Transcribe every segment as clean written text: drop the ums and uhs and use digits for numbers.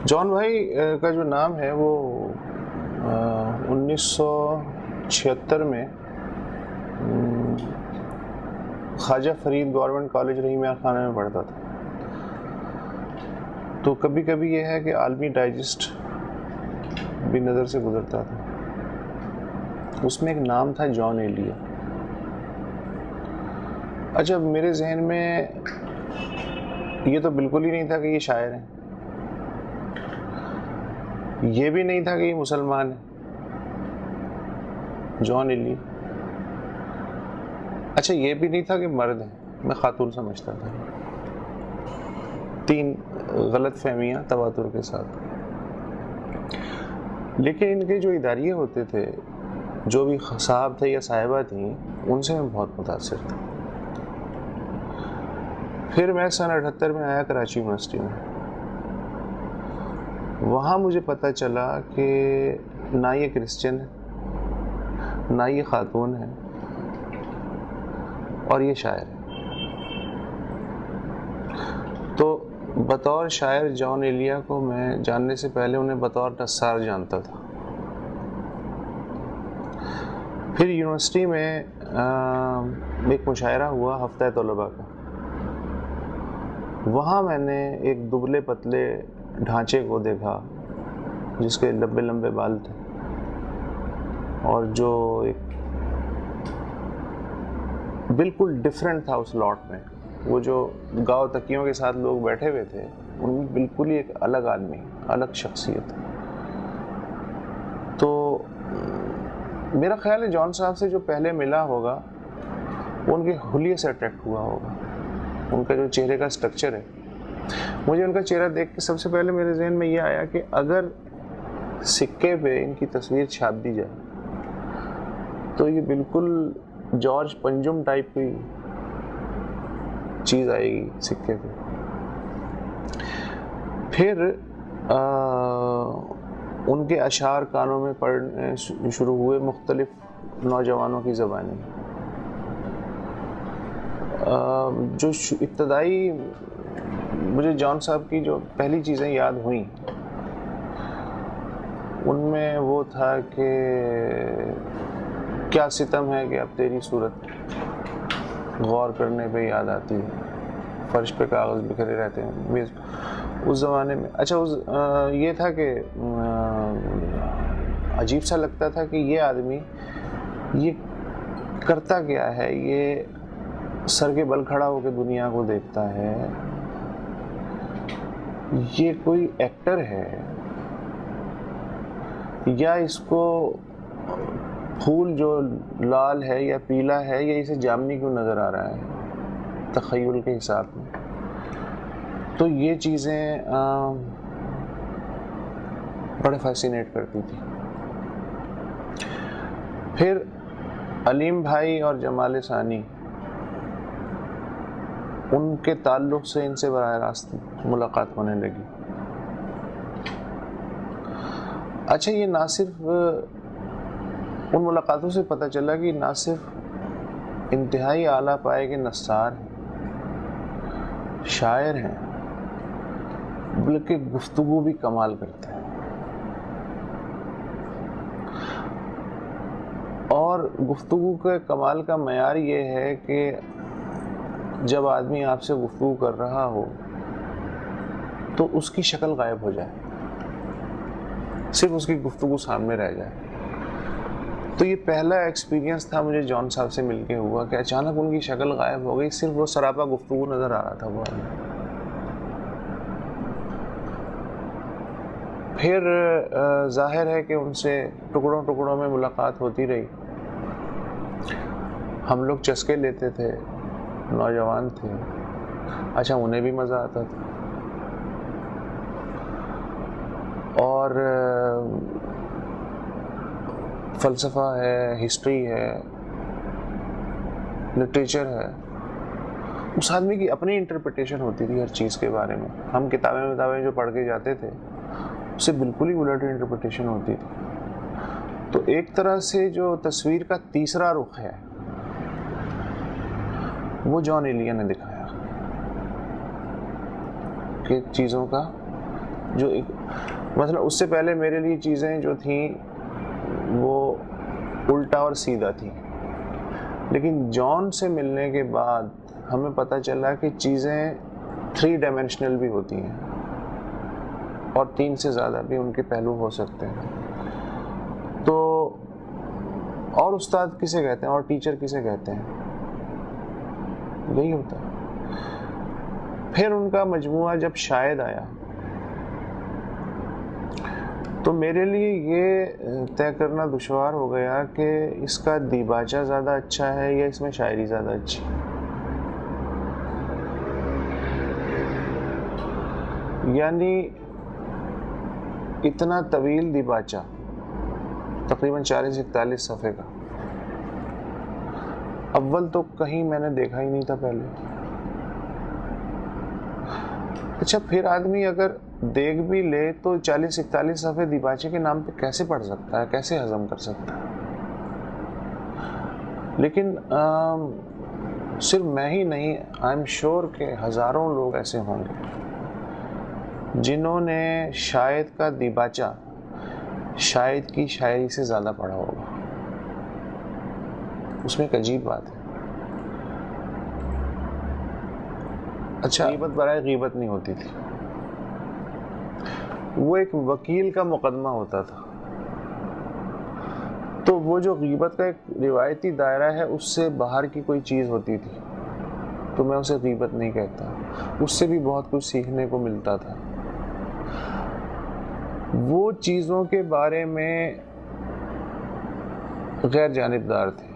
John भाई का जो नाम है वो 1976 में ख्वाजा फरीद गवर्नमेंट कॉलेज रहीम यार खाना में पढ़ता था। तो कभी कभी ये है कि आलमी डाइजेस्ट भी नज़र से गुजरता था, उसमें एक नाम था जॉन एलिया। अच्छा, मेरे जहन में ये तो बिल्कुल ही नहीं था कि ये शायर हैं, ये भी नहीं था कि ये मुसलमान है, जॉन एलिया। अच्छा, ये भी नहीं था कि मर्द है, मैं खातून समझता था। 3 गलत फहमियाँ तवातुर के साथ। लेकिन इनके जो इदारिये होते थे, जो भी साहब थे या साहिबा थी, उनसे मैं बहुत मुतासिर था। फिर मैं सन 78 में आया कराची यूनिवर्सिटी में। वहाँ मुझे पता चला कि ना ये क्रिश्चियन है, ना ये खातून है, और ये शायर है। तो बतौर शायर जॉन एलिया को मैं जानने से पहले उन्हें बतौर नस्सार जानता था। फिर यूनिवर्सिटी में एक मुशायरा हुआ हफ्ता तलबा का। वहाँ मैंने एक दुबले पतले ढांचे को देखा जिसके लंबे लंबे बाल थे, और जो एक बिल्कुल डिफरेंट था उस लॉट में। वो जो गाँव तकियों के साथ लोग बैठे हुए थे, उनमें बिल्कुल ही एक अलग आदमी, अलग शख्सियत। तो मेरा ख्याल है जॉन साहब से जो पहले मिला होगा वो उनके हुलिये से अट्रैक्ट हुआ होगा, उनका जो चेहरे का स्ट्रक्चर है। मुझे उनका चेहरा देख के सबसे पहले मेरे जहन में ये आया कि अगर सिक्के पे इनकी तस्वीर छाप दी जाए तो ये बिल्कुल जॉर्ज पंजुम टाइप की चीज़ आएगी सिक्के पे। फिर उनके अशार कानों में पढ़ने शुरू हुए मुख्तलिफ नौजवानों की ज़बानी। जो इब्तदाई मुझे जॉन साहब की जो पहली चीज़ें याद हुई, उनमें वो था कि क्या सितम है कि अब तेरी सूरत गौर करने पे याद आती है, फर्श पे कागज़ बिखरे रहते हैं मेज़। उस ज़माने में अच्छा ये था कि अजीब सा लगता था कि ये आदमी ये करता क्या है, ये सर के बल खड़ा होकर दुनिया को देखता है, ये कोई एक्टर है या इसको फूल जो लाल है या पीला है या इसे जामनी क्यों नज़र आ रहा है तख़य्युल के हिसाब में। तो ये चीज़ें बड़े फैसिनेट करती थी। फिर अलीम भाई और जमाल सानी, उनके ताल्लुक़ से इनसे बराह रास्त मुलाकात होने लगी। अच्छा, ये ना सिर्फ उन मुलाकातों से पता चला कि ना सिर्फ इंतहाई आला पाए के नस्सार हैं, शायर हैं, बल्कि गुफ्तगू भी कमाल करते हैं। और गुफ्तगू के कमाल का मयार ये है कि जब आदमी आपसे गुफ्तगू कर रहा हो तो उसकी शक्ल गायब हो जाए, सिर्फ उसकी गुफ्तगू सामने रह जाए। तो ये पहला एक्सपीरियंस था मुझे जॉन साहब से मिलके हुआ कि अचानक उनकी शक्ल गायब हो गई, सिर्फ वो सरापा गुफ्तगू नज़र आ रहा था वो आदमी। फिर जाहिर है कि उनसे टुकड़ों टुकड़ों में मुलाकात होती रही। हम लोग चस्के लेते थे, नौजवान थे। अच्छा, उन्हें भी मज़ा आता था। और फ़लसफ़ा है, हिस्ट्री है, लिटरेचर है, उस आदमी की अपनी इंटरप्रिटेशन होती थी हर चीज़ के बारे में। हम किताबें जो पढ़ के जाते थे उससे बिल्कुल ही उलट इंटरप्रिटेशन होती थी। तो एक तरह से जो तस्वीर का तीसरा रुख है वो जॉन एलिया ने दिखाया कि चीज़ों का जो एक मतलब उससे पहले मेरे लिए चीज़ें जो थी वो उल्टा और सीधा थी, लेकिन जॉन से मिलने के बाद हमें पता चला कि चीज़ें 3 डायमेंशनल भी होती हैं और 3 से ज़्यादा भी उनके पहलू हो सकते हैं। तो और उस्ताद किसे कहते हैं और टीचर किसे कहते हैं, यही होता है। फिर उनका मजमुआ जब शायद आया तो मेरे लिए ये तय करना दुश्वार हो गया कि इसका दीबाचा ज़्यादा अच्छा है या इसमें शायरी ज़्यादा अच्छी। यानी इतना तवील दीबाचा, तकरीबन 40-41 सफ़े का, अव्वल तो कहीं मैंने देखा ही नहीं था पहले। अच्छा, फिर आदमी अगर देख भी ले तो 40-41 सफ़े दीबाचे के नाम पे कैसे पढ़ सकता है, कैसे हजम कर सकता है? लेकिन सिर्फ मैं ही नहीं, आई एम श्योर के हज़ारों लोग ऐसे होंगे जिन्होंने शायद का दीबाचा शायद की शायरी से ज़्यादा पढ़ा होगा। उसमें एक अजीब बात है। अच्छा, गीबत बराए गीबत नहीं होती थी, वो एक वकील का मुकदमा होता था। तो वो जो गीबत का एक रिवायती दायरा है उससे बाहर की कोई चीज़ होती थी तो मैं उसे गीबत नहीं कहता। उससे भी बहुत कुछ सीखने को मिलता था। वो चीज़ों के बारे में गैर जानिबदार थे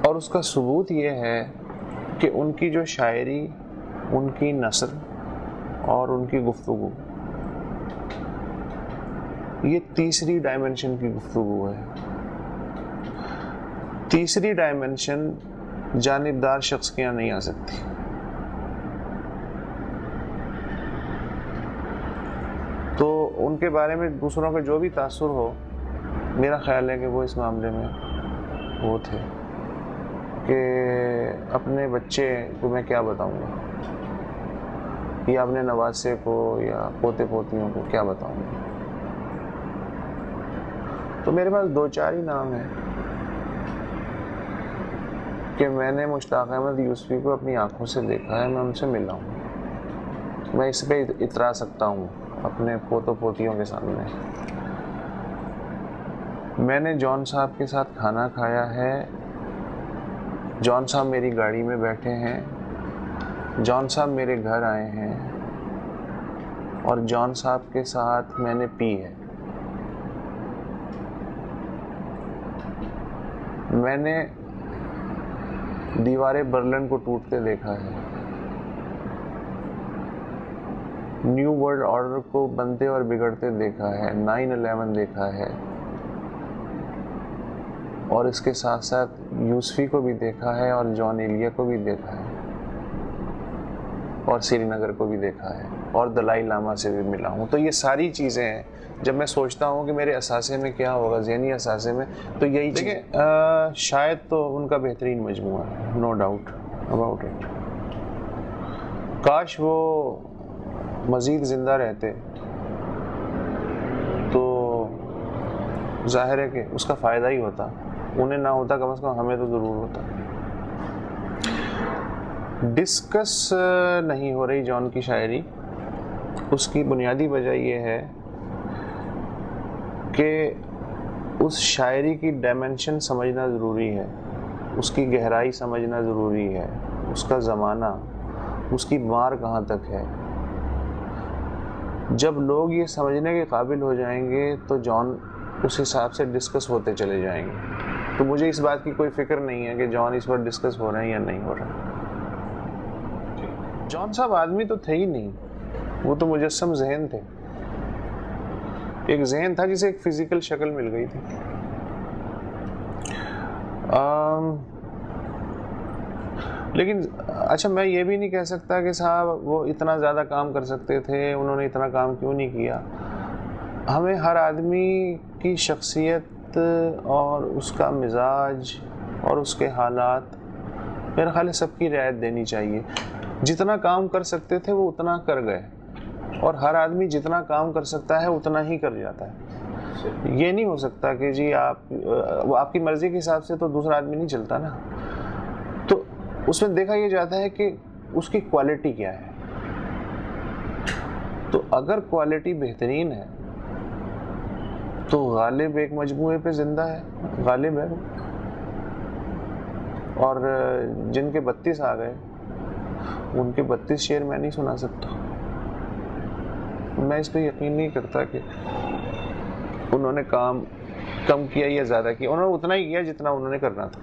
और उसका सबूत ये है कि उनकी जो शायरी, उनकी नस्र और उनकी गुफ्तगू, ये तीसरी डायमेंशन की गुफ्तगू है। तीसरी डायमेंशन जानिबदार शख्स के यहाँ नहीं आ सकती। तो उनके बारे में दूसरों का जो भी तासुर हो, मेरा ख्याल है कि वो इस मामले में वो थे कि अपने बच्चे को मैं क्या बताऊंगा, या अपने नवासे को या पोते पोतियों को क्या बताऊंगा। तो मेरे पास 2-4 ही नाम हैं कि मैंने मुश्ताक अहमद यूसुफी को अपनी आंखों से देखा है, मैं उनसे मिला हूँ, मैं इस पे इतरा सकता हूँ अपने पोतों पोतियों के सामने। मैंने जॉन साहब के साथ खाना खाया है, जॉन साहब मेरी गाड़ी में बैठे हैं, जॉन साहब मेरे घर आए हैं और जॉन साहब के साथ मैंने पी है। मैंने दीवारें बर्लिन को टूटते देखा है, न्यू वर्ल्ड ऑर्डर को बनते और बिगड़ते देखा है, 9/11 देखा है और इसके साथ साथ यूसुफी को भी देखा है और जॉन एलिया को भी देखा है और श्रीनगर को भी देखा है और दलाई लामा से भी मिला हूँ। तो ये सारी चीज़ें हैं। जब मैं सोचता हूँ कि मेरे असासे में क्या होगा, ज़हनी असासे में, तो यही चीज़ें। शायद तो उनका बेहतरीन मजमूआ है, नो डाउट अबाउट इट। काश वो मज़ीद ज़िंदा रहते तो जाहिर है कि उसका फ़ायदा ही होता। उन्हें ना होता, कम से कम हमें तो ज़रूर होता। डिस्कस नहीं हो रही जॉन की शायरी। उसकी बुनियादी वजह यह है कि उस शायरी की डायमेंशन समझना ज़रूरी है, उसकी गहराई समझना ज़रूरी है, उसका ज़माना, उसकी मार कहाँ तक है। जब लोग ये समझने के काबिल हो जाएंगे तो जॉन उस हिसाब से डिस्कस होते चले जाएंगे। तो मुझे इस बात की कोई फिक्र नहीं है कि जॉन इस पर डिस्कस हो रहे हैं या नहीं हो रहे। जॉन साहब आदमी तो थे ही नहीं, वो तो मुजस्सम ज़हन थे। एक ज़हन था जिसे एक फिजिकल शक्ल मिल गई थी। लेकिन अच्छा, मैं ये भी नहीं कह सकता कि साहब वो इतना ज़्यादा काम कर सकते थे, उन्होंने इतना काम क्यों नहीं किया। हमें हर आदमी की शख्सियत और उसका मिजाज और उसके हालात, मेरे ख्याल है सबकी रियायत देनी चाहिए। जितना काम कर सकते थे वो उतना कर गए, और हर आदमी जितना काम कर सकता है उतना ही कर जाता है। ये नहीं हो सकता कि जी आपकी मर्जी के हिसाब से तो दूसरा आदमी नहीं चलता ना। तो उसमें देखा ये जाता है कि उसकी क्वालिटी क्या है। तो अगर क्वालिटी बेहतरीन है तो गालिब एक मजमूए पे जिंदा है, गालिब है। और जिनके 32 आ गए उनके 32 शेर मैं नहीं सुना सकता। मैं इस पर यकीन नहीं करता कि उन्होंने काम कम किया या ज़्यादा किया। उन्होंने उतना ही किया जितना उन्होंने करना था।